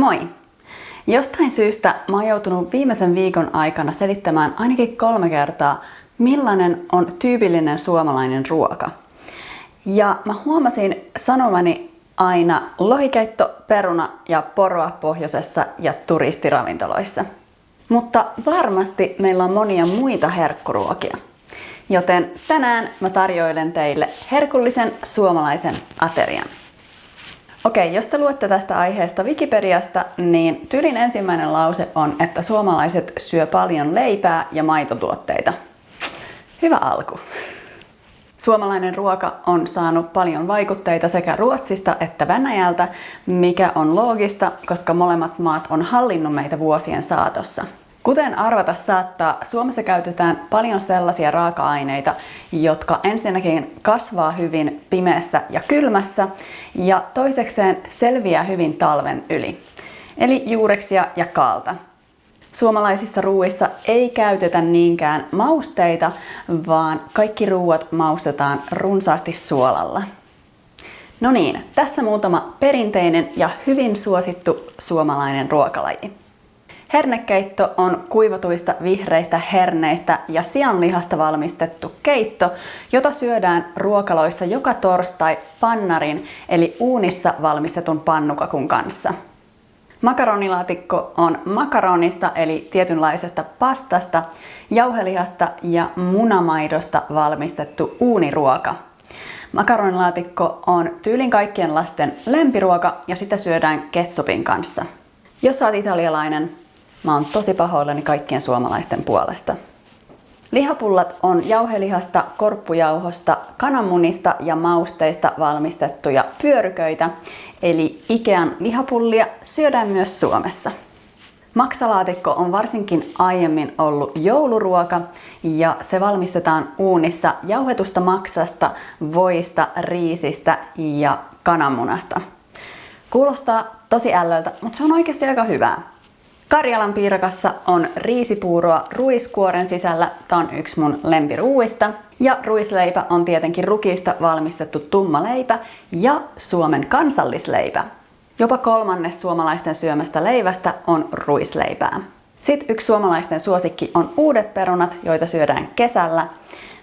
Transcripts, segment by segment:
Moi! Jostain syystä mä oon joutunut viimeisen viikon aikana selittämään ainakin 3 kertaa, millainen on tyypillinen suomalainen ruoka. Ja mä huomasin sanomani aina lohikeitto, peruna ja poroa pohjoisessa ja turistiravintoloissa. Mutta varmasti meillä on monia muita herkkuruokia. Joten tänään mä tarjoilen teille herkullisen suomalaisen aterian. Okei, jos te luette tästä aiheesta Wikipediasta, niin tyylin ensimmäinen lause on, että suomalaiset syö paljon leipää ja maitotuotteita. Hyvä alku. Suomalainen ruoka on saanut paljon vaikutteita sekä Ruotsista että Venäjältä, mikä on loogista, koska molemmat maat on hallinnut meitä vuosien saatossa. Kuten arvata saattaa, Suomessa käytetään paljon sellaisia raaka-aineita, jotka ensinnäkin kasvaa hyvin pimeässä ja kylmässä ja toisekseen selviää hyvin talven yli, eli juureksia ja kaalta. Suomalaisissa ruuissa ei käytetä niinkään mausteita, vaan kaikki ruuat maustetaan runsaasti suolalla. No niin, tässä muutama perinteinen ja hyvin suosittu suomalainen ruokalaji. Hernekeitto on kuivatuista vihreistä herneistä ja sianlihasta valmistettu keitto, jota syödään ruokaloissa joka torstai pannarin eli uunissa valmistetun pannukakun kanssa. Makaronilaatikko on makaronista eli tietynlaisesta pastasta, jauhelihasta ja munamaidosta valmistettu uuniruoka. Makaronilaatikko on tyylin kaikkien lasten lempiruoka ja sitä syödään ketsupin kanssa. Jos sä oot italialainen, mä oon tosi pahoillani kaikkien suomalaisten puolesta. Lihapullat on jauhelihasta, korppujauhosta, kananmunista ja mausteista valmistettuja pyöryköitä, eli Ikean lihapullia syödään myös Suomessa. Maksalaatikko on varsinkin aiemmin ollut jouluruoka ja se valmistetaan uunissa jauhetusta maksasta, voista, riisistä ja kananmunasta. Kuulostaa tosi ällöltä, mutta se on oikeasti aika hyvää. Karjalan piirakassa on riisipuuroa ruiskuoren sisällä, tää on yksi mun lempiruuista. Ja ruisleipä on tietenkin rukista valmistettu tumma leipä ja Suomen kansallisleipä. Jopa 1/3 suomalaisten syömästä leivästä on ruisleipää. Sitten yksi suomalaisten suosikki on uudet perunat, joita syödään kesällä.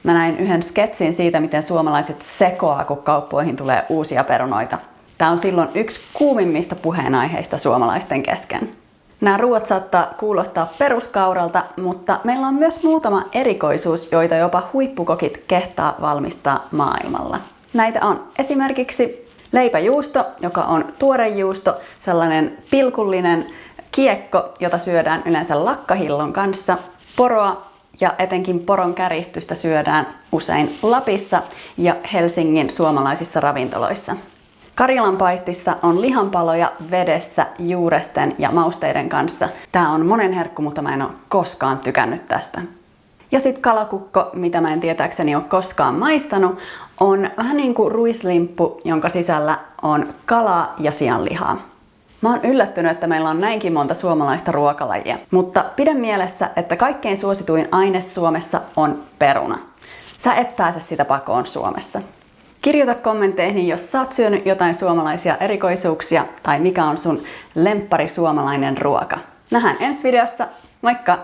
Mä näin yhden sketsin siitä, miten suomalaiset sekoaa, kun kauppoihin tulee uusia perunoita. Tää on silloin yksi kuumimmista puheenaiheista suomalaisten kesken. Nämä ruoat saattaa kuulostaa peruskauralta, mutta meillä on myös muutama erikoisuus, joita jopa huippukokit kehtaa valmistaa maailmalla. Näitä on esimerkiksi leipäjuusto, joka on tuorejuusto, sellainen pilkullinen kiekko, jota syödään yleensä lakkahillon kanssa. Poroa ja etenkin poron käristystä syödään usein Lapissa ja Helsingin suomalaisissa ravintoloissa. Karjalan paistissa on lihanpaloja vedessä juuresten ja mausteiden kanssa. Tää on monen herkku, mutta mä en ole koskaan tykännyt tästä. Ja sit kalakukko, mitä mä en tietääkseni ole koskaan maistanut, on vähän niin kuin ruislimppu, jonka sisällä on kalaa ja sianlihaa. Mä oon yllättynyt, että meillä on näinkin monta suomalaista ruokalajia, mutta pidä mielessä, että kaikkein suosituin aine Suomessa on peruna. Sä et pääse sitä pakoon Suomessa. Kirjoita kommentteihin, jos sä oot syönyt jotain suomalaisia erikoisuuksia tai mikä on sun lemppari suomalainen ruoka. Nähdään ensi videossa. Moikka!